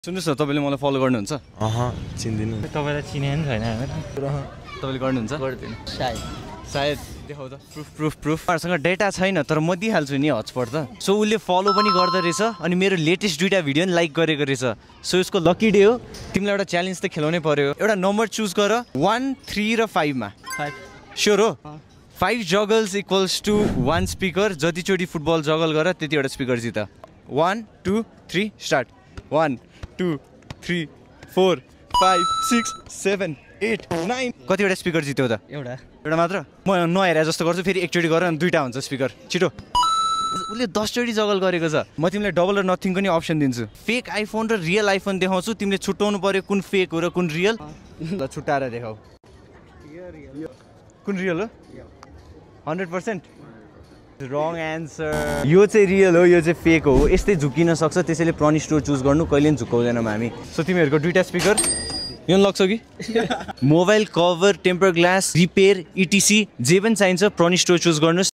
सुन्नुस् न तपाईले मलाई फलो गर्नुहुन्छ चिन्दिनु तपाईलाई चिने नि छैन हैन तपाईले गर्नुहुन्छ गर्दिन सायद देखाउ त प्रुफ सँग डेटा छैन तर म दिइहाल्छु नि हटस्पट त सो उसले फलो पनि गर्दै रहेछ अनि मेरो लेटेस्ट दुईटा भिडियो नि लाइक गरेको रहेछ सो यसको लकी डे हो तिमीलाई एउटा च्यालेन्ज त खेलाउनै पर्यो एउटा नम्बर चुज गर 1 3 र 5 मा 5 स्योर हो 5 जगल्स इक्वल्स टु 1 स्पिकर जतिचोटी फुटबल जगल गर त्यतिवटा स्पिकर जित 1 2 3 स्टार्ट 1 2 3 4 5 6 7 8 9 कतिवटा स्पिकर जित्यो त एउटा मात्र म नहेरे जस्तो गर्छु फेरि एकचोटि गर अनि दुईटा हुन्छ स्पिकर छिटो उसले 10 चोटि जगल गरेको छ म तिमीलाई डबल र नथिङको नि अप्सन दिन्छु फेक आइफोन र रियल आइफोन देखाउँछु तिमीले छुट्याउनु पर्यो कुन फेक हो र कुन रियल ल छुट्टाएर देखाऊ कुन रियल हो 100% रङ एन्सर यो चाहिँ रियल हो यो चाहिँ फेक हो यस्तै झुकिन सक्छ त्यसैले प्रनी स्टोर चुज गर्नु कहिले पनि झुकाउँदैनौँ हामी सो तिमीहरूको दुईटा स्पिकर यो लाग्छ कि mobile cover temper glass repair इटिसी जे पनि चाहिन्छ प्रनी स्टोर चुज गर्नुहोस्